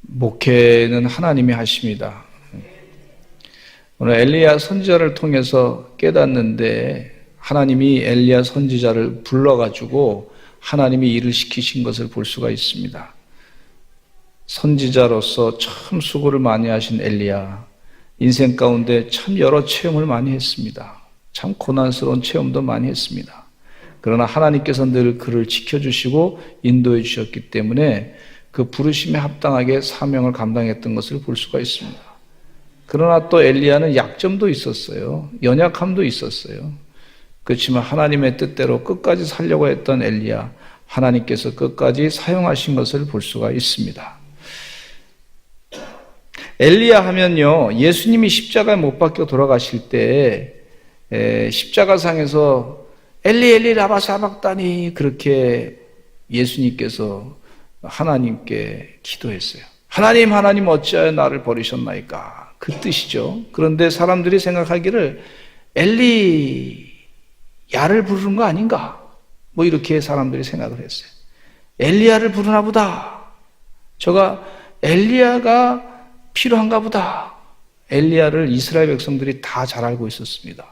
목회는 하나님이 하십니다. 오늘 엘리야 선지자를 통해서 깨닫는데 하나님이 엘리야 선지자를 불러가지고 하나님이 일을 시키신 것을 볼 수가 있습니다. 선지자로서 참 수고를 많이 하신 엘리야, 인생 가운데 참 여러 체험을 많이 했습니다. 참 고난스러운 체험도 많이 했습니다. 그러나 하나님께서 늘 그를 지켜주시고 인도해 주셨기 때문에 그 부르심에 합당하게 사명을 감당했던 것을 볼 수가 있습니다. 그러나 또 엘리야는 약점도 있었어요. 연약함도 있었어요. 그렇지만 하나님의 뜻대로 끝까지 살려고 했던 엘리야, 하나님께서 끝까지 사용하신 것을 볼 수가 있습니다. 엘리야 하면요, 예수님이 십자가에 못 박혀 돌아가실 때 십자가상에서 엘리 엘리 라마 사박다니 그렇게 예수님께서 하나님께 기도했어요. 하나님 하나님 어찌하여 나를 버리셨나이까, 그 뜻이죠. 그런데 사람들이 생각하기를 엘리야를 부르는 거 아닌가, 뭐 이렇게 사람들이 생각을 했어요. 엘리야를 부르나 보다, 저가 엘리야가 필요한가 보다. 엘리야를 이스라엘 백성들이 다 잘 알고 있었습니다.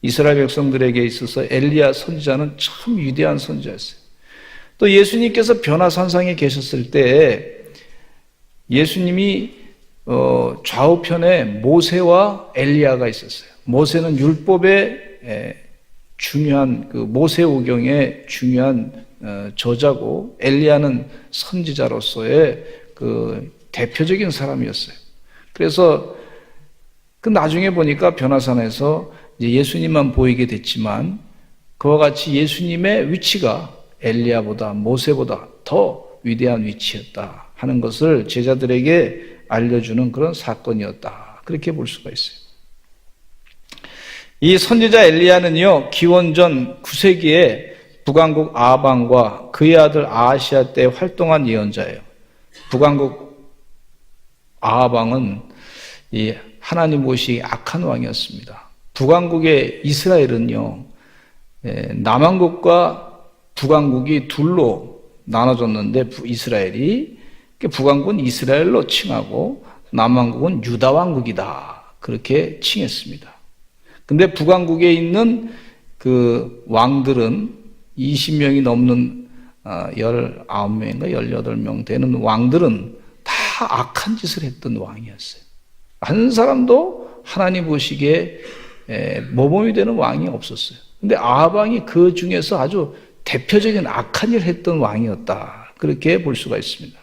이스라엘 백성들에게 있어서 엘리야 선지자는 참 위대한 선지자였어요. 또 예수님께서 변화산상에 계셨을 때 예수님이 좌우편에 모세와 엘리야가 있었어요. 모세는 율법의 중요한 그 모세오경의 중요한 저자고, 엘리야는 선지자로서의 그 대표적인 사람이었어요. 그래서 그 나중에 보니까 변화산에서 이제 예수님만 보이게 됐지만 그와 같이 예수님의 위치가 엘리야보다 모세보다 더 위대한 위치였다 하는 것을 제자들에게 알려주는 그런 사건이었다, 그렇게 볼 수가 있어요. 이 선지자 엘리야는요, 기원전 9세기에 북왕국 아방과 그의 아들 아하시아 때 활동한 예언자예요. 북왕국 아방은 이 하나님 보시기에 악한 왕이었습니다. 북왕국의 이스라엘은요, 남왕국과 북왕국이 둘로 나눠졌는데 이스라엘이 북왕국은 이스라엘로 칭하고 남왕국은 유다왕국이다, 그렇게 칭했습니다. 근데 북왕국에 있는 그 왕들은 20명이 넘는 19명인가 18명 되는 왕들은 다 악한 짓을 했던 왕이었어요. 한 사람도 하나님 보시기에 모범이 되는 왕이 없었어요. 근데 아합왕이 그 중에서 아주 대표적인 악한 일을 했던 왕이었다, 그렇게 볼 수가 있습니다.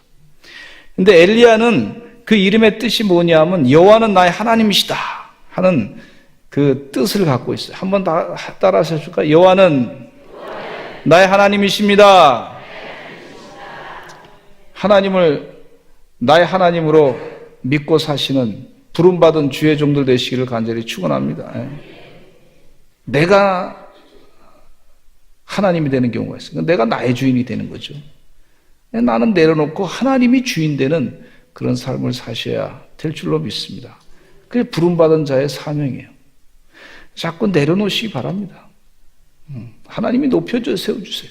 근데 엘리야는 그 이름의 뜻이 뭐냐면 여호와는 나의 하나님이시다 하는 그 뜻을 갖고 있어요. 한번 따라서 해줄까요? 여호와는 나의 하나님이십니다. 하나님을 나의 하나님으로 믿고 사시는 부름받은 주의 종들 되시기를 간절히 축원합니다. 내가 하나님이 되는 경우가 있어요. 내가 나의 주인이 되는 거죠. 나는 내려놓고 하나님이 주인 되는 그런 삶을 사셔야 될 줄로 믿습니다. 그게 부름받은 자의 사명이에요. 자꾸 내려놓으시기 바랍니다. 하나님이 높여줘 세워주세요.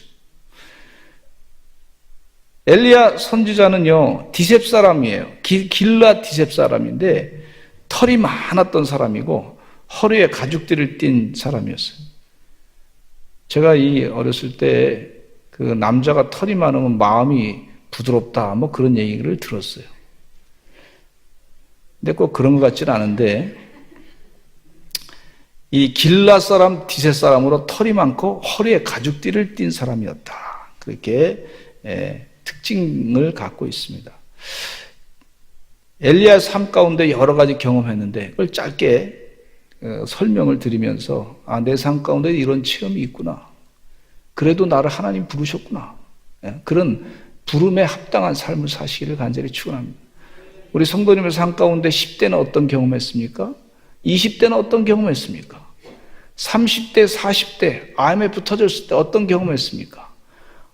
엘리야 선지자는요, 디셉 사람이에요. 길라 디셉 사람인데 털이 많았던 사람이고 허리에 가죽띠를 띤 사람이었어요. 제가 이 어렸을 때 그 남자가 털이 많으면 마음이 부드럽다, 뭐 그런 얘기를 들었어요. 근데 꼭 그런 것 같지는 않은데 이 길라 사람 디셋 사람으로 털이 많고 허리에 가죽띠를 띤 사람이었다, 그렇게 특징을 갖고 있습니다. 엘리야의 삶 가운데 여러 가지 경험했는데 그걸 짧게 설명을 드리면서 내 삶 가운데 이런 체험이 있구나, 그래도 나를 하나님 부르셨구나, 그런 부름에 합당한 삶을 사시기를 간절히 축원합니다. 우리 성도님의 삶 가운데 10대는 어떤 경험했습니까? 20대는 어떤 경험했습니까? 30대, 40대 IMF 터졌을 때 어떤 경험했습니까?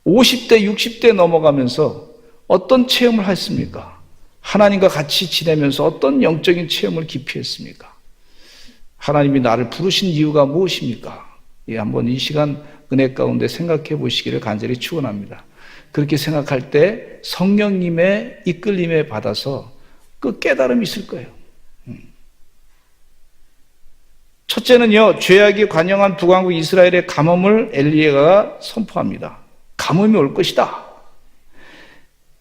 50대, 60대 넘어가면서 어떤 체험을 했습니까? 하나님과 같이 지내면서 어떤 영적인 체험을 깊이 했습니까? 하나님이 나를 부르신 이유가 무엇입니까? 한번 이 시간 은혜 가운데 생각해 보시기를 간절히 축원합니다. 그렇게 생각할 때 성령님의 이끌림에 받아서 그 깨달음이 있을 거예요. 첫째는요, 죄악이 관영한 북왕국 이스라엘의 가뭄을 엘리야가 선포합니다. 가뭄이 올 것이다.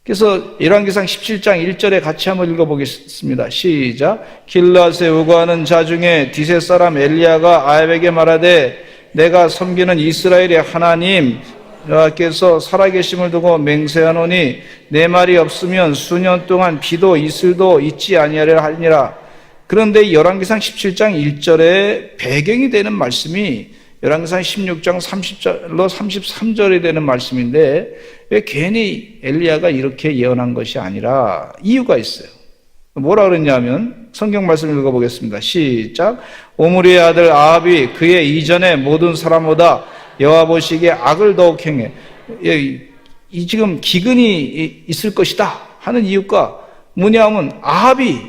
그래서 열왕기상 17장 1절에 같이 한번 읽어보겠습니다. 시작. 길앗에 우거하는 자 중에 디세 사람 엘리야가 아합에게 말하되 내가 섬기는 이스라엘의 하나님 여호와께서 살아계심을 두고 맹세하노니 내 말이 없으면 수년 동안 비도 이슬도 있지 아니하리라 하니라. 그런데 열왕기상 17장 1절에 배경이 되는 말씀이 열왕기상 16장 30절로 33절이 되는 말씀인데 왜 괜히 엘리야가 이렇게 예언한 것이 아니라 이유가 있어요. 뭐라 그랬냐면 성경 말씀을 읽어보겠습니다. 시작. 오므리의 아들 아합이 그의 이전의 모든 사람보다 여호와 보시기에 악을 더욱 행해. 이 지금 기근이 있을 것이다 하는 이유가 뭐냐면 아합이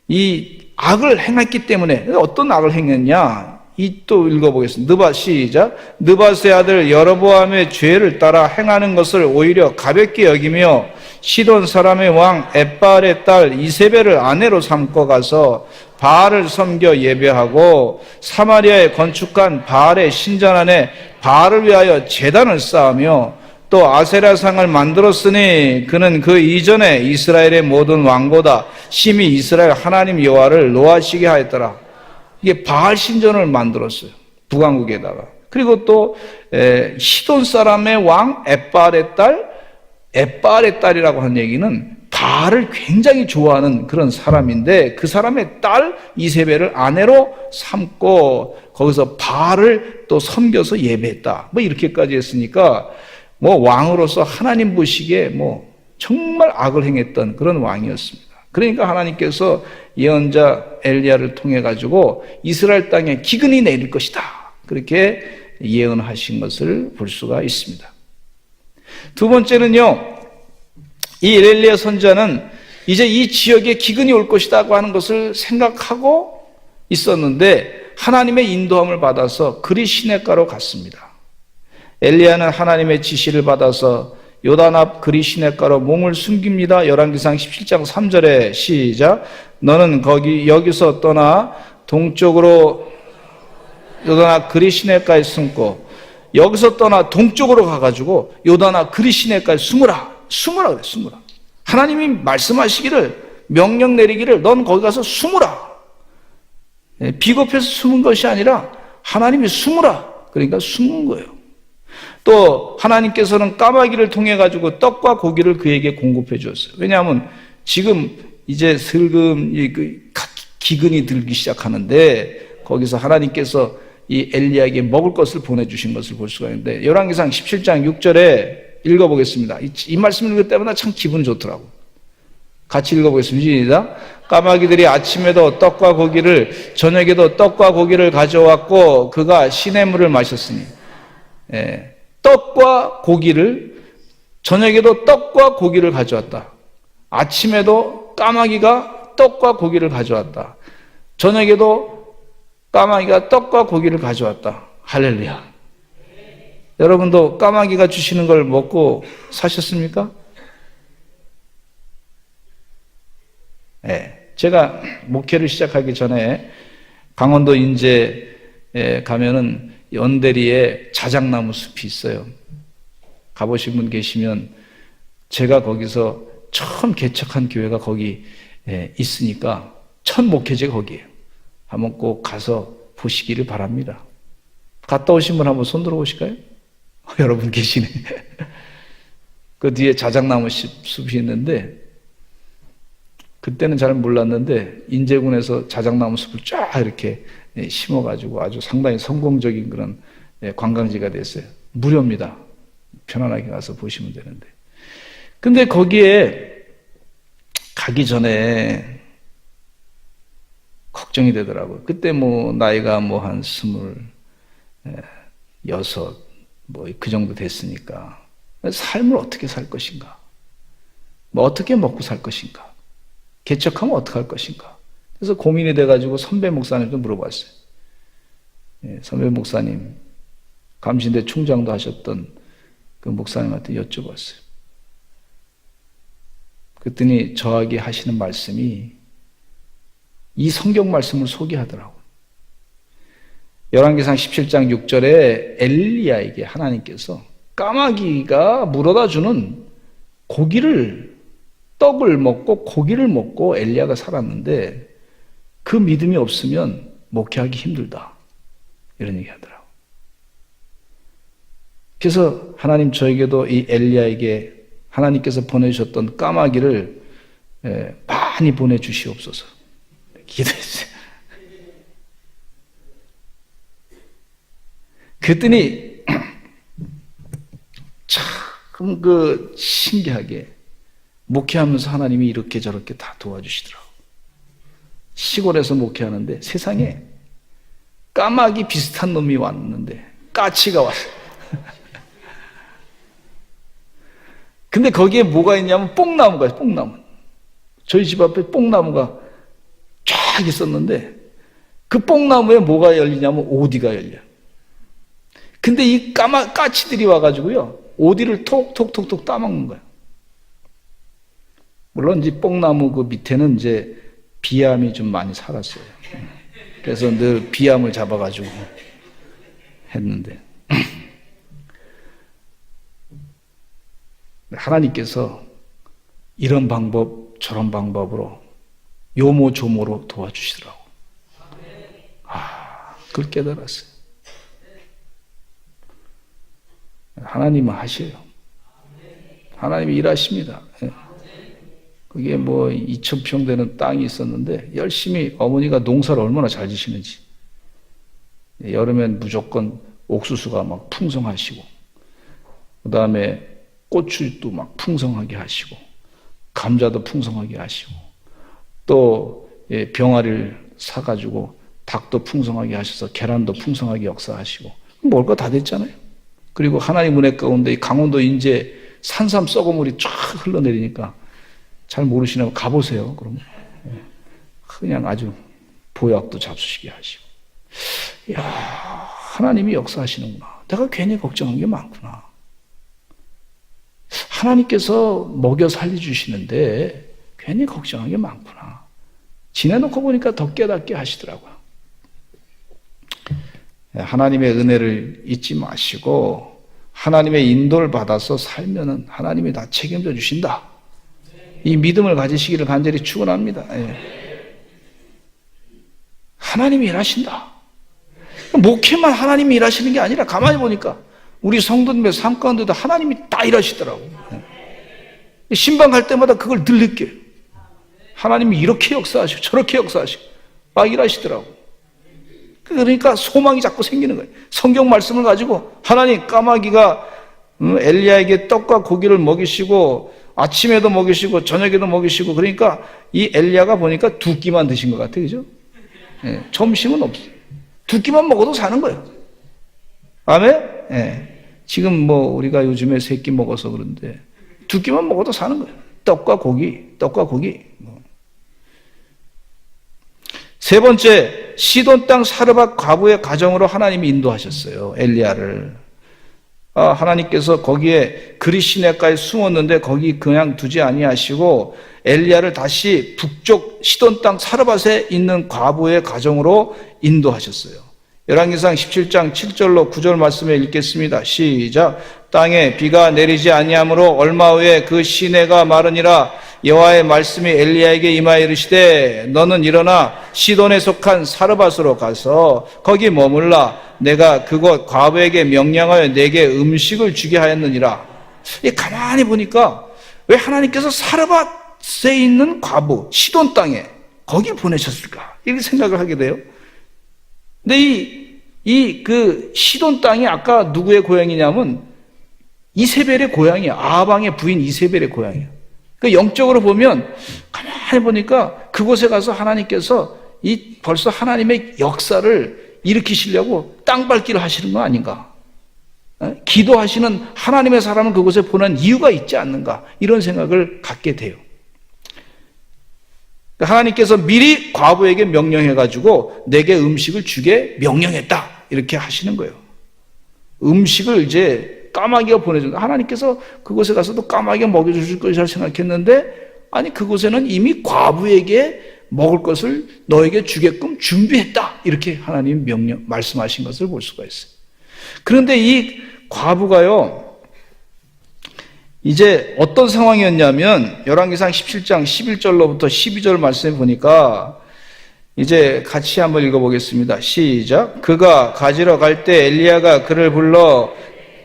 이 악을 행했기 때문에. 어떤 악을 행했냐? 이 또 읽어보겠습니다. 시작. 느밧의 아들 여로보암의 죄를 따라 행하는 것을 오히려 가볍게 여기며 시돈 사람의 왕 엣바알의 딸 이세벨을 아내로 삼고 가서 바알을 섬겨 예배하고 사마리아에 건축한 바알의 신전 안에 바알을 위하여 제단을 쌓으며 또 아세라상을 만들었으니 그는 그 이전에 이스라엘의 모든 왕보다 심히 이스라엘 하나님 여호와를 노하시게 하였더라. 이게 바알 신전을 만들었어요. 북왕국에다가. 그리고 또 시돈 사람의 왕 엣바알의 딸이라고 하는 얘기는 바알을 굉장히 좋아하는 그런 사람인데 그 사람의 딸 이세벨을 아내로 삼고 거기서 바알을 또 섬겨서 예배했다. 뭐 이렇게까지 했으니까 뭐 왕으로서 하나님 보시기에 뭐 정말 악을 행했던 그런 왕이었습니다. 그러니까 하나님께서 예언자 엘리야를 통해 가지고 이스라엘 땅에 기근이 내릴 것이다. 그렇게 예언하신 것을 볼 수가 있습니다. 두 번째는요, 이 엘리야 선지자는 이제 이 지역에 기근이 올 것이라고 하는 것을 생각하고 있었는데 하나님의 인도함을 받아서 그리 시냇가로 갔습니다. 엘리야는 하나님의 지시를 받아서 요단 앞 그리 시냇가로 몸을 숨깁니다. 열왕기상 17장 3절에 시작. 너는 여기서 떠나 동쪽으로 요단 앞 그리 시냇가에 숨고 여기서 떠나 동쪽으로 가가지고 요단 앞 그리 시냇가에 숨으라 그래. 숨으라. 하나님이 말씀하시기를 명령 내리기를 넌 거기 가서 숨으라. 비겁해서 숨은 것이 아니라 하나님이 숨으라. 그러니까 숨은 거예요. 또 하나님께서는 까마귀를 통해 가지고 떡과 고기를 그에게 공급해 주었어요. 왜냐하면 지금 이제 슬금 기근이 들기 시작하는데 거기서 하나님께서 이 엘리야에게 먹을 것을 보내주신 것을 볼 수가 있는데 열왕기상 17장 6절에 읽어보겠습니다. 이 말씀 읽을 때마다 참 기분이 좋더라고요. 같이 읽어보겠습니다. 시작. 까마귀들이 아침에도 떡과 고기를 저녁에도 떡과 고기를 가져왔고 그가 시냇물을 마셨으니 떡과 고기를 저녁에도 떡과 고기를 가져왔다. 아침에도 까마귀가 떡과 고기를 가져왔다. 저녁에도 까마귀가 떡과 고기를 가져왔다. 할렐루야. 여러분도 까마귀가 주시는 걸 먹고 사셨습니까? 제가 목회를 시작하기 전에 강원도 인제에 가면은 연대리에 자작나무 숲이 있어요. 가보신 분 계시면 제가 거기서 처음 개척한 교회가 거기 있으니까 첫 목회지가 거기예요. 한번 꼭 가서 보시기를 바랍니다. 갔다 오신 분 한번 손 들어보실까요? 여러분 계시네. 그 뒤에 자작나무 숲이 있는데 그때는 잘 몰랐는데 인제군에서 자작나무 숲을 쫙 이렇게 심어가지고 아주 상당히 성공적인 그런 관광지가 됐어요. 무료입니다. 편안하게 가서 보시면 되는데. 근데 거기에 가기 전에 걱정이 되더라고요. 그때 뭐 나이가 뭐 한 26, 뭐 그 정도 됐으니까 삶을 어떻게 살 것인가? 뭐 어떻게 먹고 살 것인가? 개척하면 어떻게 할 것인가? 그래서 고민이 돼가지고 선배 목사님도 물어봤어요. 선배 목사님, 감신대 총장도 하셨던 그 목사님한테 여쭤봤어요. 그랬더니 저에게 하시는 말씀이 이 성경 말씀을 소개하더라고요. 열왕기상 17장 6절에 엘리야에게 하나님께서 까마귀가 물어다 주는 떡을 먹고 고기를 먹고 엘리야가 살았는데 그 믿음이 없으면 목회하기 힘들다. 이런 얘기 하더라고요. 그래서 하나님 저에게도 이 엘리야에게 하나님께서 보내주셨던 까마귀를 많이 보내주시옵소서 기도했어요. 그랬더니 참 신기하게 목회하면서 하나님이 이렇게 저렇게 다 도와주시더라고요. 시골에서 목회하는데 세상에 까마귀 비슷한 놈이 왔는데 까치가 왔어요. 근데 거기에 뭐가 있냐면 뽕나무가 있어요. 뽕나무. 저희 집 앞에 뽕나무가 쫙 있었는데 그 뽕나무에 뭐가 열리냐면 오디가 열려요. 근데 이 까치들이 와가지고요 오디를 톡톡톡톡 따먹는 거예요. 물론 이제 뽕나무 그 밑에는 이제 비암이 좀 많이 살았어요. 그래서 늘 비암을 잡아가지고 했는데 하나님께서 이런 방법 저런 방법으로 요모조모로 도와주시더라고. 그걸 깨달았어요. 하나님은 하셔요. 하나님이 일하십니다. 그게 뭐 2,000평 되는 땅이 있었는데 열심히 어머니가 농사를 얼마나 잘 지시는지. 여름엔 무조건 옥수수가 막 풍성하시고 그 다음에 고추도 막 풍성하게 하시고 감자도 풍성하게 하시고 또 병아리를 사가지고 닭도 풍성하게 하셔서 계란도 풍성하게 역사하시고 먹을 거 다 됐잖아요. 그리고 하나님 은혜 가운데 이 강원도 인제 산삼 썩어물이 쫙 흘러내리니까 잘 모르시나요? 가보세요. 그러면 그냥 아주 보약도 잡수시게 하시고 이야 하나님이 역사하시는구나. 내가 괜히 걱정한 게 많구나. 하나님께서 먹여 살려주시는데 괜히 걱정한 게 많구나. 지내놓고 보니까 더 깨닫게 하시더라고요. 하나님의 은혜를 잊지 마시고 하나님의 인도를 받아서 살면은 하나님이 다 책임져 주신다. 이 믿음을 가지시기를 간절히 축원합니다. 하나님이 일하신다. 목회만 하나님이 일하시는 게 아니라 가만히 보니까 우리 성도님의 삶 가운데도 하나님이 다 일하시더라고요. 신방 갈 때마다 그걸 늘 느껴요. 하나님이 이렇게 역사하시고 저렇게 역사하시고 막 일하시더라고요. 그러니까 소망이 자꾸 생기는 거예요. 성경 말씀을 가지고 하나님 까마귀가 엘리야에게 떡과 고기를 먹이시고 아침에도 먹이시고 저녁에도 먹이시고 그러니까 이 엘리야가 보니까 두 끼만 드신 것 같아요. 그죠? 점심은 없어요. 두 끼만 먹어도 사는 거예요. 아멘? 지금 뭐 우리가 요즘에 세 끼 먹어서 그런데 두 끼만 먹어도 사는 거예요. 떡과 고기. 세 번째, 시돈 땅 사르밧 과부의 가정으로 하나님이 인도하셨어요. 엘리야를. 하나님께서 거기에 그리 시내가에 숨었는데 거기 그냥 두지 아니하시고 엘리야를 다시 북쪽 시돈 땅 사르밧에 있는 과부의 가정으로 인도하셨어요. 열왕기상 17장 7절로 9절 말씀을 읽겠습니다. 시작. 땅에 비가 내리지 아니하므로 얼마 후에 그 시내가 마르니라. 여호와의 말씀이 엘리야에게 임하여 이르시되 너는 일어나 시돈에 속한 사르밧으로 가서 거기 머물라. 내가 그곳 과부에게 명령하여 내게 음식을 주게 하였느니라. 가만히 보니까 왜 하나님께서 사르밧에 있는 과부 시돈 땅에 거기 보내셨을까 이렇게 생각을 하게 돼요. 근데 그 시돈 땅이 아까 누구의 고향이냐면 이세벨의 고향이에요. 아합왕의 부인 이세벨의 고향이에요. 그러니까 영적으로 보면 가만히 보니까 그곳에 가서 하나님께서 벌써 하나님의 역사를 일으키시려고 땅밟기를 하시는 거 아닌가? 기도하시는 하나님의 사람을 그곳에 보낸 이유가 있지 않는가? 이런 생각을 갖게 돼요. 하나님께서 미리 과부에게 명령해가지고 내게 음식을 주게 명령했다. 이렇게 하시는 거예요. 음식을 이제 까마귀가 보내준다. 하나님께서 그곳에 가서도 까마귀가 먹여주실 것이라 생각했는데, 아니 그곳에는 이미 과부에게 먹을 것을 너에게 주게끔 준비했다. 이렇게 하나님 말씀하신 것을 볼 수가 있어요. 그런데 이 과부가요, 이제 어떤 상황이었냐면 열왕기상 17장 11절로부터 12절 말씀에 보니까, 이제 같이 한번 읽어보겠습니다. 시작. 그가 가지러 갈 때 엘리야가 그를 불러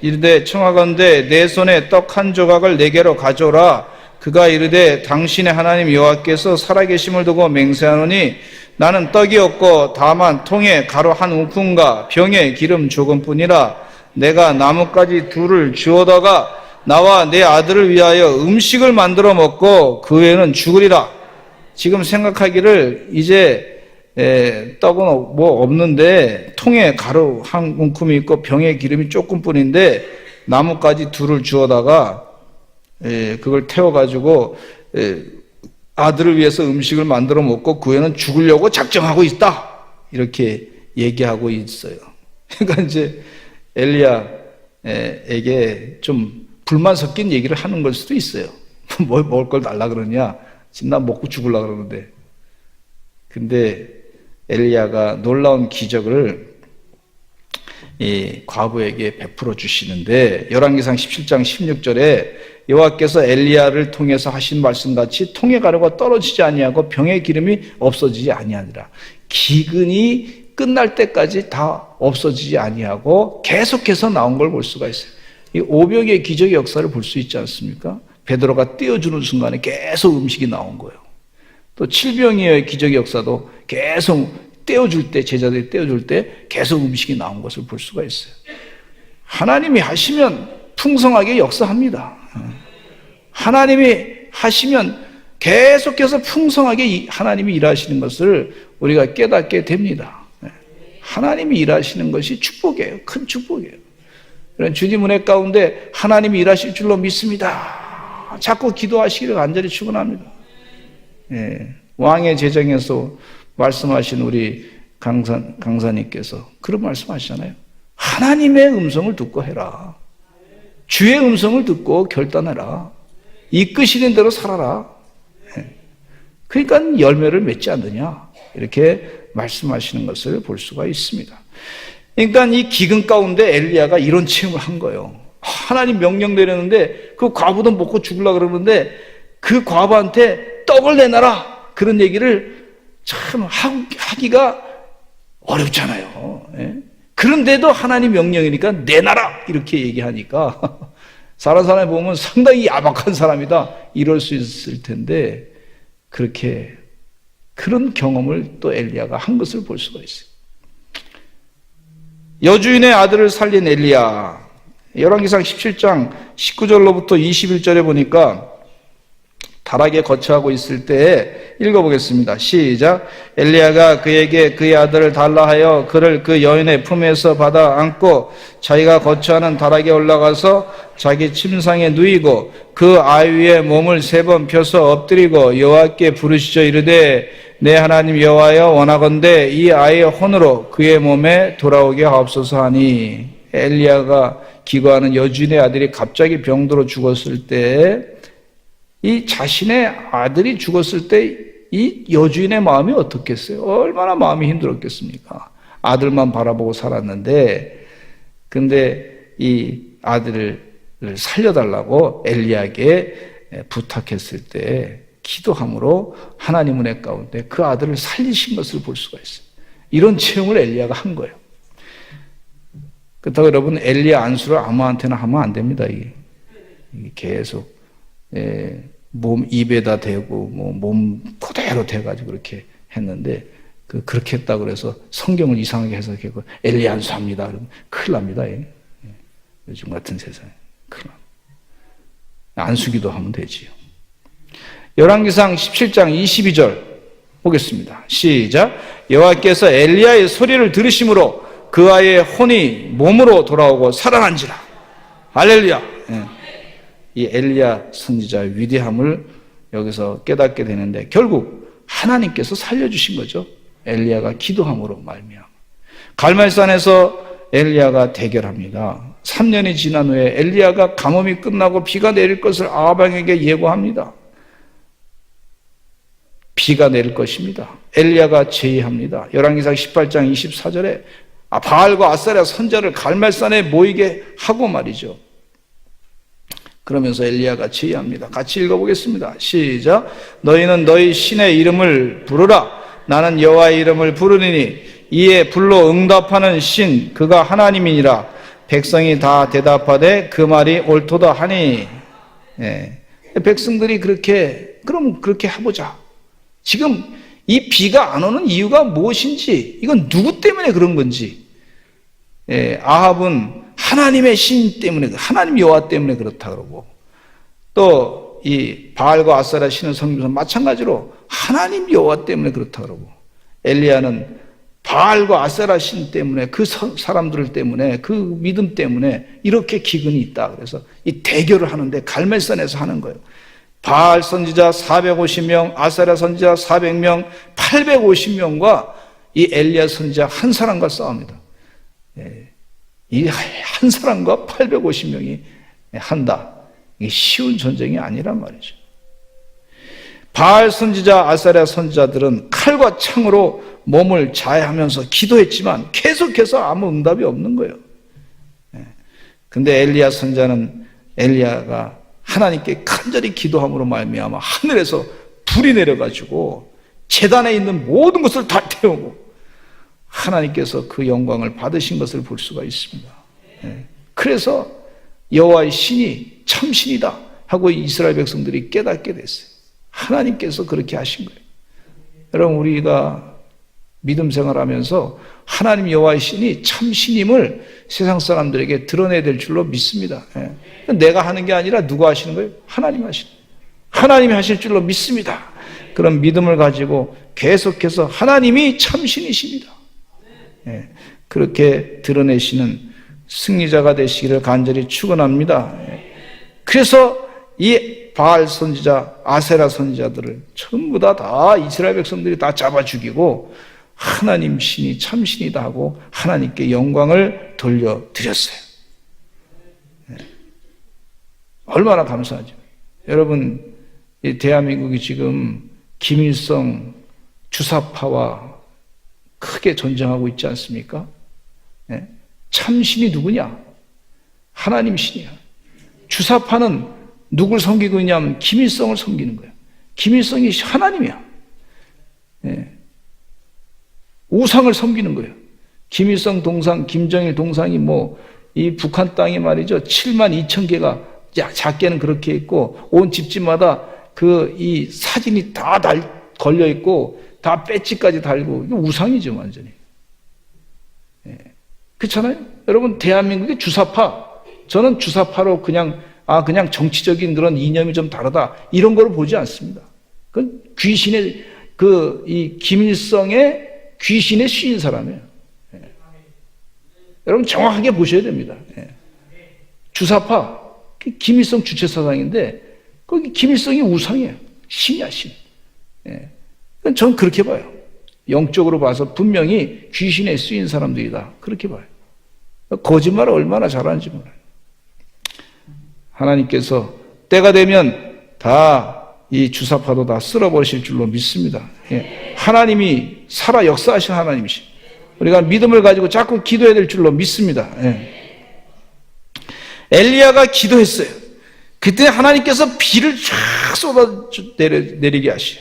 이르되 청하건대 내 손에 떡 한 조각을 내게로 가져오라. 그가 이르되 당신의 하나님 여호와께서 살아계심을 두고 맹세하노니 나는 떡이 없고 다만 통에 가루 한 움큼과 병에 기름 조금뿐이라. 내가 나뭇가지 둘을 주워다가 나와 내 아들을 위하여 음식을 만들어 먹고 그 후에는 죽으리라. 지금 생각하기를 이제 떡은 뭐 없는데 통에 가루 한 움큼이 있고 병에 기름이 조금뿐인데 나뭇가지 둘을 주워다가 그걸 태워가지고 아들을 위해서 음식을 만들어 먹고 그 후에는 죽으려고 작정하고 있다. 이렇게 얘기하고 있어요. 그러니까 이제 엘리야에게 좀 불만 섞인 얘기를 하는 걸 수도 있어요. 뭘 먹을 걸 달라 그러냐? 지금 나 먹고 죽으려고 그러는데. 근데 엘리야가 놀라운 기적을 이 과부에게 베풀어 주시는데, 열왕기상 17장 16절에 여호와께서 엘리야를 통해서 하신 말씀같이 통에 가루가 떨어지지 아니하고 병의 기름이 없어지지 아니하니라. 기근이 끝날 때까지 다 없어지지 아니하고 계속해서 나온 걸 볼 수가 있어요. 이 오병의 기적의 역사를 볼 수 있지 않습니까? 베드로가 떼어주는 순간에 계속 음식이 나온 거예요. 또 칠병이의 기적의 역사도 계속 떼어줄 때, 제자들이 떼어줄 때 계속 음식이 나온 것을 볼 수가 있어요. 하나님이 하시면 풍성하게 역사합니다. 하나님이 하시면 계속해서 풍성하게 하나님이 일하시는 것을 우리가 깨닫게 됩니다. 하나님이 일하시는 것이 축복이에요. 큰 축복이에요. 주님 은혜 가운데 하나님이 일하실 줄로 믿습니다. 자꾸 기도하시기를 간절히 축원합니다. 왕의 제정에서 말씀하신 우리 강사님께서 그런 말씀하시잖아요. 하나님의 음성을 듣고 해라. 주의 음성을 듣고 결단해라. 이끄시는 대로 살아라. 그러니까 열매를 맺지 않느냐, 이렇게 말씀하시는 것을 볼 수가 있습니다. 그러니까 이 기근 가운데 엘리야가 이런 체험을 한 거예요. 하나님 명령 내렸는데 그 과부도 먹고 죽으려고 그러는데 그 과부한테 떡을 내놔라, 그런 얘기를 참 하기가 어렵잖아요. 그런데도 하나님 명령이니까 내놔라 이렇게 얘기하니까 다른 사람이 보면 상당히 야박한 사람이다 이럴 수 있을 텐데, 그렇게 그런 경험을 또 엘리야가 한 것을 볼 수가 있어요. 여주인의 아들을 살린 엘리야, 열왕기상 17장 19절로부터 21절에 보니까 다락에 거처하고 있을 때에 읽어보겠습니다. 시작. 엘리야가 그에게 그의 아들을 달라 하여 그를 그 여인의 품에서 받아 안고 자기가 거처하는 다락에 올라가서 자기 침상에 누이고 그 아이 위에 몸을 3번 펴서 엎드리고 여호와께 부르시죠. 이르되 내 하나님 여호와여, 원하건대 이 아이의 혼으로 그의 몸에 돌아오게 하옵소서 하니, 엘리야가 기거하는 여주인의 아들이 갑자기 병들어 죽었을 때, 이 자신의 아들이 죽었을 때 이 여주인의 마음이 어떻겠어요? 얼마나 마음이 힘들었겠습니까? 아들만 바라보고 살았는데, 근데 이 아들을 살려달라고 엘리야에게 부탁했을 때 기도함으로 하나님 은혜 가운데 그 아들을 살리신 것을 볼 수가 있어요. 이런 체험을 엘리야가 한 거예요. 그렇다고 여러분, 엘리야 안수를 아무한테나 하면 안 됩니다. 이게 계속 몸 입에다 대고 몸 그대로 대가지고 그렇게 했는데, 그렇게 했다고 그래서 성경을 이상하게 해석하고 엘리야 안수합니다 그러면 큰일 납니다. 요즘 같은 세상에 큰일 납니다. 안수기도 하면 되지요. 열왕기상 17장 22절 보겠습니다. 시작. 여호와께서 엘리야의 소리를 들으심으로 그 아이의 혼이 몸으로 돌아오고 살아난지라. 할렐루야. 이 엘리야 선지자의 위대함을 여기서 깨닫게 되는데, 결국 하나님께서 살려주신 거죠. 엘리야가 기도함으로 말미암아. 갈멜산에서 엘리야가 대결합니다. 3년이 지난 후에 엘리야가 가뭄이 끝나고 비가 내릴 것을 아합 왕에게 예고합니다. 비가 내릴 것입니다. 엘리야가 제의합니다. 열왕기상 18장 24절에 바알과 아세라 선지자를 갈멜산에 모이게 하고 말이죠. 그러면서 엘리야가 제의합니다. 같이 읽어보겠습니다. 시작. 너희는 너희 신의 이름을 부르라. 나는 여호와의 이름을 부르리니 이에 불로 응답하는 신 그가 하나님이니라. 백성이 다 대답하되 그 말이 옳도다 하니. 백성들이 그럼 그렇게 해보자. 지금 이 비가 안 오는 이유가 무엇인지, 이건 누구 때문에 그런 건지. 아합은 하나님의 신 때문에, 하나님 여호와 때문에 그렇다 그러고, 또 이 바알과 아세라 신을 섬기면서 마찬가지로 하나님 여호와 때문에 그렇다 그러고, 엘리야는 바알과 아세라 신 때문에, 그 사람들 때문에, 그 믿음 때문에 이렇게 기근이 있다. 그래서 이 대결을 하는데 갈멜산에서 하는 거예요. 바알 선지자 450명, 아세라 선지자 400명, 850명과 이 엘리야 선지자 한 사람과 싸웁니다. 이 한 사람과 850명이 한다. 이게 쉬운 전쟁이 아니란 말이죠. 바알 선지자, 아세라 선지자들은 칼과 창으로 몸을 자해하면서 기도했지만 계속해서 아무 응답이 없는 거예요. 근데 엘리야 선지자는 엘리야가 하나님께 간절히 기도함으로 말미암아 하늘에서 불이 내려가지고 제단에 있는 모든 것을 다 태우고 하나님께서 그 영광을 받으신 것을 볼 수가 있습니다. 그래서 여호와의 신이 참신이다 하고 이스라엘 백성들이 깨닫게 됐어요. 하나님께서 그렇게 하신 거예요. 여러분, 우리가 믿음 생활하면서 하나님 여호와의 신이 참신임을 세상 사람들에게 드러내야 될 줄로 믿습니다. 내가 하는 게 아니라 누가 하시는 거예요? 하나님 하시는 거예요. 하나님이 하실 줄로 믿습니다. 그런 믿음을 가지고 계속해서 하나님이 참신이십니다. 그렇게 드러내시는 승리자가 되시기를 간절히 축원합니다. 그래서 이 바알 선지자, 아세라 선지자들을 전부 다 이스라엘 백성들이 다 잡아 죽이고 하나님 신이 참신이다 하고 하나님께 영광을 돌려드렸어요. 얼마나 감사하죠. 여러분, 이 대한민국이 지금 김일성 주사파와 크게 전쟁하고 있지 않습니까? 참신이 누구냐? 하나님 신이야. 주사파는 누굴 섬기고 있냐면 김일성을 섬기는 거예요. 김일성이 하나님이야. 우상을 섬기는 거예요. 김일성 동상, 김정일 동상이 이 북한 땅에 말이죠. 7만 2천 개가 작게는 그렇게 있고, 온 집집마다 이 사진이 다 걸려 있고, 다 배지까지 달고, 이거 우상이죠, 완전히. 그렇잖아요? 여러분, 대한민국의 주사파, 저는 주사파로 그냥 정치적인 그런 이념이 좀 다르다, 이런 걸 보지 않습니다. 그건 귀신의, 이 김일성의 귀신의 씌인 사람이에요. 여러분, 정확하게 보셔야 됩니다. 주사파, 김일성 주체사상인데, 거기 김일성이 우상이에요. 신이야, 신. 전 그렇게 봐요. 영적으로 봐서 분명히 귀신에 쓰인 사람들이다. 그렇게 봐요. 거짓말을 얼마나 잘하는지 몰라요. 하나님께서 때가 되면 다 이 주사파도 다 쓸어버리실 줄로 믿습니다. 하나님이 살아 역사하신 하나님이시. 우리가 믿음을 가지고 자꾸 기도해야 될 줄로 믿습니다. 엘리야가 기도했어요. 그때 하나님께서 비를 쫙 쏟아 내리게 하시요.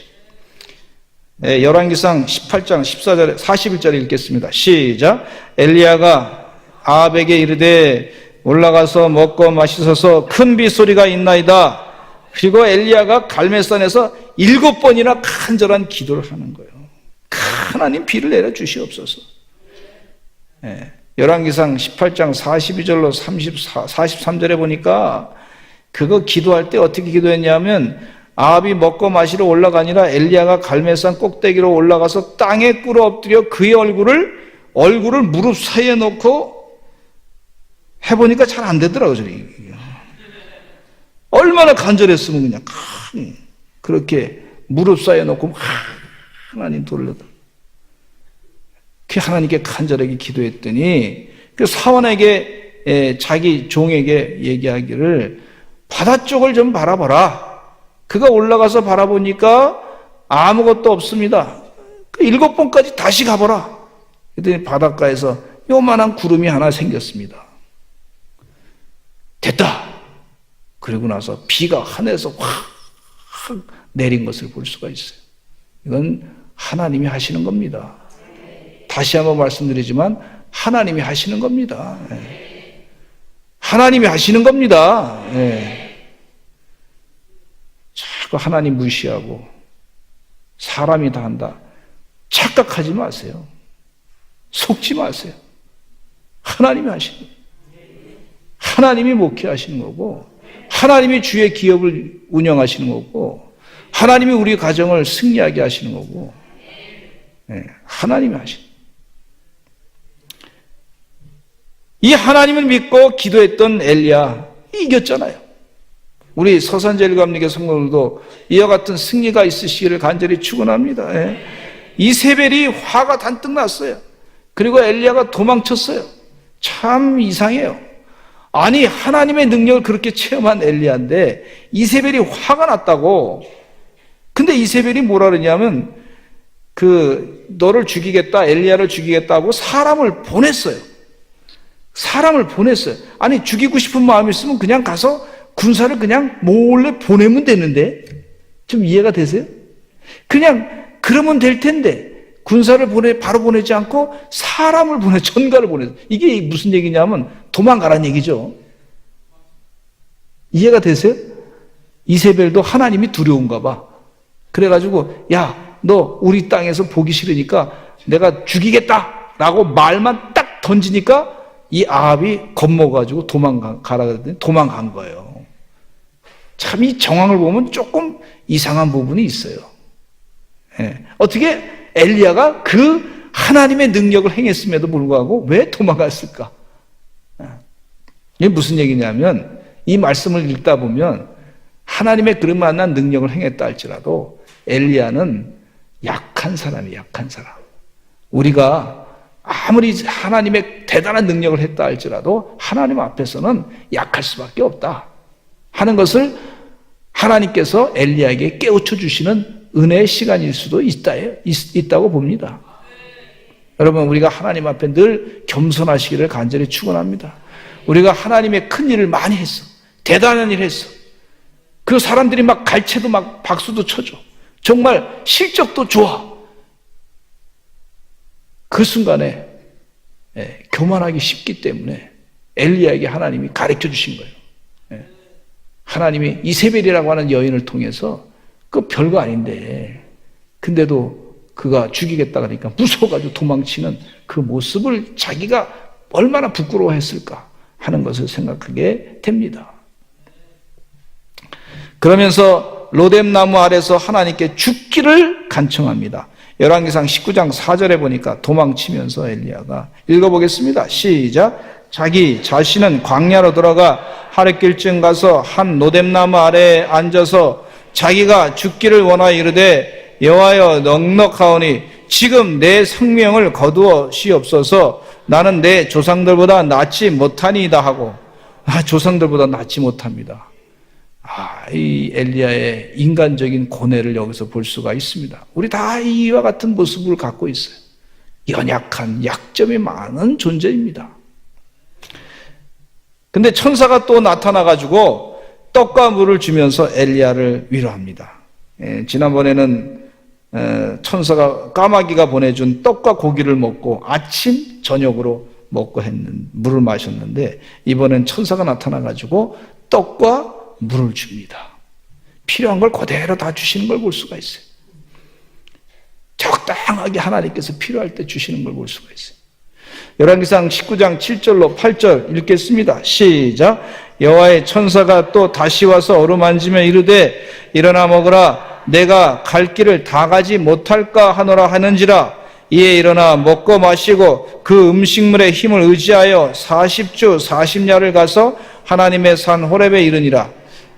열왕기상 18장 14절에 41절에 읽겠습니다. 시작. 엘리야가 아합에게 이르되 올라가서 먹고 마시소서, 큰 빗소리가 있나이다. 그리고 엘리야가 갈멜산에서 7번이나 간절한 기도를 하는 거예요. 하나님 비를 내려 주시옵소서. 열왕기상 18장 42절로 43절에 보니까 그거 기도할 때 어떻게 기도했냐면, 아합이 먹고 마시러 올라가니라 엘리야가 갈멜산 꼭대기로 올라가서 땅에 꿇어 엎드려 그의 얼굴을 무릎 사이에 놓고 해보니까 잘 안 되더라고요. 얼마나 간절했으면 그냥 그렇게 무릎 사이에 놓고 하나님 돌려다. 그 하나님께 간절하게 기도했더니 그 사원에게 자기 종에게 얘기하기를 바다 쪽을 좀 바라봐라. 그가 올라가서 바라보니까 아무것도 없습니다. 7번까지 다시 가보라. 그랬더니 바닷가에서 요만한 구름이 하나 생겼습니다. 됐다. 그리고 나서 비가 하늘에서 확 내린 것을 볼 수가 있어요. 이건 하나님이 하시는 겁니다. 다시 한번 말씀드리지만 하나님이 하시는 겁니다. 하나님이 하시는 겁니다. 자꾸 하나님 무시하고 사람이 다 한다. 착각하지 마세요. 속지 마세요. 하나님이 하시는 거예요. 하나님이 목회하시는 거고, 하나님이 주의 기업을 운영하시는 거고, 하나님이 우리 가정을 승리하게 하시는 거고, 하나님이 하시는 거예요. 이 하나님을 믿고 기도했던 엘리야 이겼잖아요. 우리 서산제일감리교 성도들도 이와 같은 승리가 있으시기를 간절히 축원합니다. 이세벨이 화가 잔뜩 났어요. 그리고 엘리야가 도망쳤어요. 참 이상해요. 아니 하나님의 능력을 그렇게 체험한 엘리야인데 이세벨이 화가 났다고. 근데 이세벨이 뭐라 그러냐면 너를 죽이겠다, 엘리야를 죽이겠다고 사람을 보냈어요. 사람을 보냈어요. 아니 죽이고 싶은 마음이 있으면 그냥 가서 군사를 그냥 몰래 보내면 되는데, 좀 이해가 되세요? 그냥 그러면 될 텐데 군사를 바로 보내지 않고 사람을 전가를 보내. 이게 무슨 얘기냐면 도망가라는 얘기죠. 이해가 되세요? 이세벨도 하나님이 두려운가 봐. 그래가지고 야, 너 우리 땅에서 보기 싫으니까 내가 죽이겠다라고 말만 딱 던지니까 이 아합이 겁먹어가지고 도망가라 그랬더니 도망간 거예요. 참 이 정황을 보면 조금 이상한 부분이 있어요. 어떻게 엘리야가 그 하나님의 능력을 행했음에도 불구하고 왜 도망갔을까? 이게 무슨 얘기냐면 이 말씀을 읽다 보면 하나님의 그런 만한 능력을 행했다 할지라도 엘리야는 약한 사람이에요. 약한 사람. 우리가 아무리 하나님의 대단한 능력을 했다 할지라도 하나님 앞에서는 약할 수밖에 없다 하는 것을 하나님께서 엘리야에게 깨우쳐 주시는 은혜의 시간일 수도 있다고 봅니다. 여러분, 우리가 하나님 앞에 늘 겸손하시기를 간절히 축원합니다. 우리가 하나님의 큰 일을 많이 했어. 대단한 일을 했어. 그 사람들이 막 갈채도 막 박수도 쳐줘. 정말 실적도 좋아. 그 순간에 교만하기 쉽기 때문에 엘리야에게 하나님이 가르쳐 주신 거예요. 하나님이 이세벨이라고 하는 여인을 통해서 그 별거 아닌데 근데도 그가 죽이겠다 그러니까 무서워가지고 도망치는 그 모습을 자기가 얼마나 부끄러워했을까 하는 것을 생각하게 됩니다. 그러면서 로뎀나무 아래서 하나님께 죽기를 간청합니다. 열왕기상 19장 4절에 보니까 도망치면서 엘리야가 읽어보겠습니다. 시작. 자기 자신은 광야로 들어가 하룻길쯤 가서 한 로뎀나무 아래에 앉아서 자기가 죽기를 원하여 이르되 여호와여 넉넉하오니 지금 내 생명을 거두시옵소서. 나는 내 조상들보다 낫지 못하니이다 하고 조상들보다 낫지 못합니다. 이 엘리야의 인간적인 고뇌를 여기서 볼 수가 있습니다. 우리 다 이와 같은 모습을 갖고 있어요. 연약한 약점이 많은 존재입니다. 근데 천사가 또 나타나가지고 떡과 물을 주면서 엘리야를 위로합니다. 지난번에는 천사가 까마귀가 보내준 떡과 고기를 먹고 아침 저녁으로 먹고 물을 마셨는데 이번엔 천사가 나타나가지고 떡과 물을 줍니다. 필요한 걸 그대로 다 주시는 걸 볼 수가 있어요. 적당하게 하나님께서 필요할 때 주시는 걸 볼 수가 있어요. 열왕기상 19장 7절로 8절 읽겠습니다. 시작. 여호와의 천사가 또 다시 와서 어루만지며 이르되 일어나 먹으라. 내가 갈 길을 다 가지 못할까 하노라 하는지라. 이에 일어나 먹고 마시고 그 음식물의 힘을 의지하여 40주 40야를 가서 하나님의 산 호렙에 이르니라.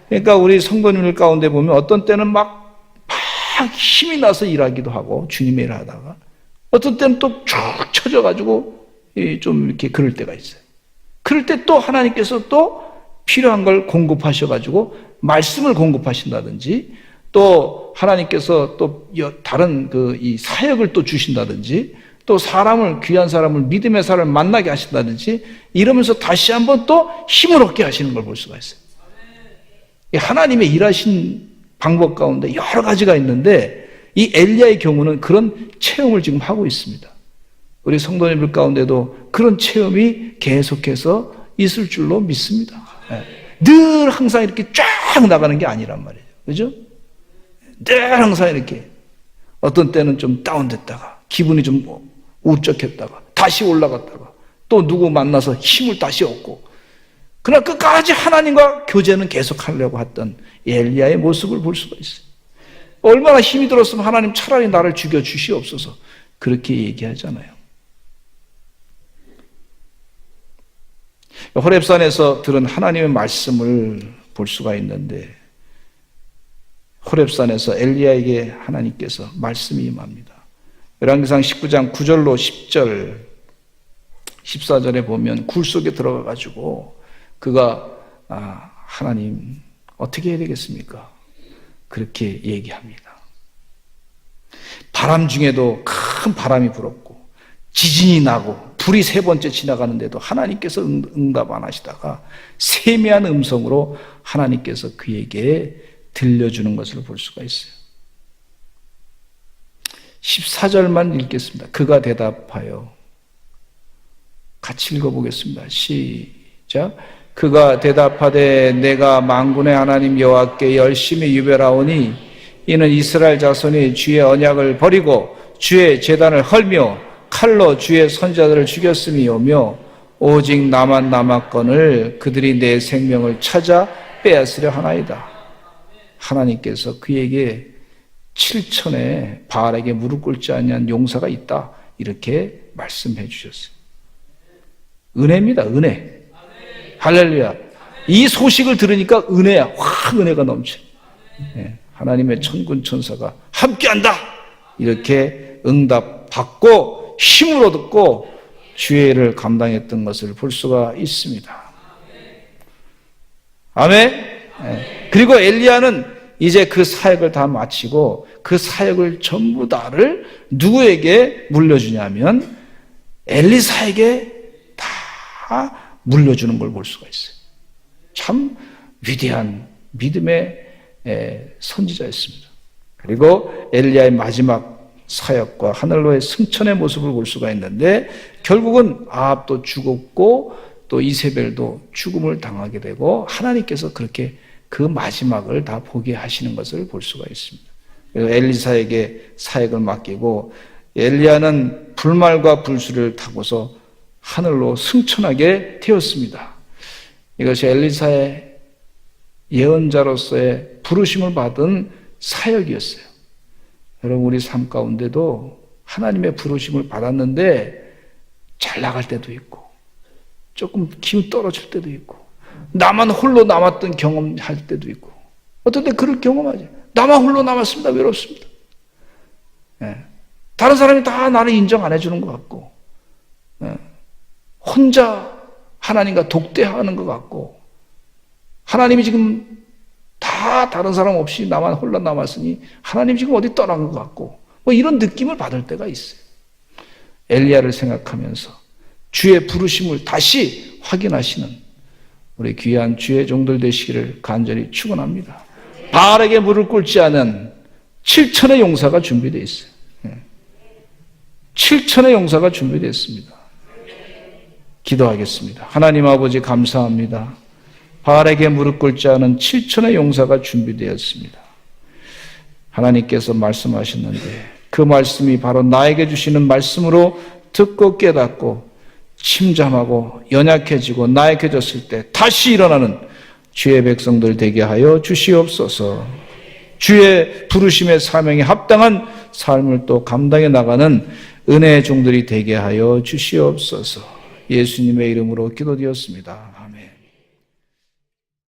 그러니까 우리 성도님들 가운데 보면 어떤 때는 막 힘이 나서 일하기도 하고 주님의 일을 하다가 어떤 때는 또 쭉 처져가지고 좀 이렇게 그럴 때가 있어요. 그럴 때 또 하나님께서 또 필요한 걸 공급하셔가지고 말씀을 공급하신다든지, 또 하나님께서 또 다른 이 사역을 또 주신다든지, 또 귀한 사람을, 믿음의 사람을 만나게 하신다든지, 이러면서 다시 한번 또 힘을 얻게 하시는 걸 볼 수가 있어요. 하나님의 일하신 방법 가운데 여러 가지가 있는데, 이 엘리야의 경우는 그런 체험을 지금 하고 있습니다. 우리 성도님들 가운데도 그런 체험이 계속해서 있을 줄로 믿습니다. 늘 항상 이렇게 쫙 나가는 게 아니란 말이에요. 그죠? 늘 항상 이렇게 어떤 때는 좀 다운됐다가 기분이 좀 우적했다가 다시 올라갔다가 또 누구 만나서 힘을 다시 얻고, 그러나 끝까지 하나님과 교제는 계속 하려고 했던 엘리야의 모습을 볼 수가 있어요. 얼마나 힘이 들었으면 하나님 차라리 나를 죽여 주시옵소서 그렇게 얘기하잖아요. 호렙산에서 들은 하나님의 말씀을 볼 수가 있는데, 호렙산에서 엘리야에게 하나님께서 말씀이 임합니다. 열왕기상 19장 9절로 10절 14절에 보면 굴 속에 들어가 가지고 그가 하나님 어떻게 해야 되겠습니까? 그렇게 얘기합니다. 바람 중에도 큰 바람이 불었고 지진이 나고 불이 3번째 지나가는데도 하나님께서 응답 안 하시다가 세미한 음성으로 하나님께서 그에게 들려주는 것을 볼 수가 있어요. 14절만 읽겠습니다. 그가 대답하여, 같이 읽어보겠습니다. 시작. 그가 대답하되 내가 만군의 하나님 여호와께 열심히 유별하오니 이는 이스라엘 자손이 주의 언약을 버리고 주의 제단을 헐며 칼로 주의 선지자들을 죽였음이오며 오직 나만 남았거늘 그들이 내 생명을 찾아 빼앗으려 하나이다. 하나님께서 그에게 7천에 바알에게 무릎 꿇지 아니한 용사가 있다, 이렇게 말씀해 주셨어요. 은혜입니다. 은혜. 할렐루야. 이 소식을 들으니까 은혜야. 확 은혜가 넘쳐. 하나님의 천군 천사가 함께한다, 이렇게 응답받고 힘을 얻고 주의를 감당했던 것을 볼 수가 있습니다. 아멘. 그리고 엘리야는 이제 그 사역을 다 마치고 그 사역을 전부 다를 누구에게 물려주냐면 엘리사에게 다 물려주는 걸 볼 수가 있어요. 참 위대한 믿음의 선지자였습니다. 그리고 엘리야의 마지막 사역과 하늘로의 승천의 모습을 볼 수가 있는데, 결국은 아합도 죽었고 또 이세벨도 죽음을 당하게 되고 하나님께서 그렇게 그 마지막을 다 보게 하시는 것을 볼 수가 있습니다. 그리고 엘리사에게 사역을 맡기고 엘리야는 불말과 불수를 타고서 하늘로 승천하게 되었습니다. 이것이 엘리사의 예언자로서의 부르심을 받은 사역이었어요. 여러분, 우리 삶 가운데도 하나님의 부르심을 받았는데 잘 나갈 때도 있고 조금 기운 떨어질 때도 있고 나만 홀로 남았던 경험할 때도 있고, 어떤 때 그럴 경험하죠. 나만 홀로 남았습니다. 외롭습니다. 다른 사람이 다 나를 인정 안 해주는 것 같고, 혼자 하나님과 독대하는 것 같고, 하나님이 지금 다 다른 사람 없이 나만 홀로 남았으니 하나님 지금 어디 떠난 것 같고, 뭐 이런 느낌을 받을 때가 있어요. 엘리야를 생각하면서 주의 부르심을 다시 확인하시는 우리 귀한 주의 종들 되시기를 간절히 축원합니다. 바알에게 무릎 꿇지 않은 7천의 용사가 준비되어 있어요. 7천의 용사가 준비되어 있습니다. 기도하겠습니다. 하나님 아버지, 감사합니다. 바알에게 무릎 꿇지 않은 7천의 용사가 준비되었습니다. 하나님께서 말씀하셨는데 그 말씀이 바로 나에게 주시는 말씀으로 듣고 깨닫고 침잠하고 연약해지고 나약해졌을 때 다시 일어나는 주의 백성들 되게 하여 주시옵소서. 주의 부르심의 사명에 합당한 삶을 또 감당해 나가는 은혜의 종들이 되게 하여 주시옵소서. 예수님의 이름으로 기도드렸습니다.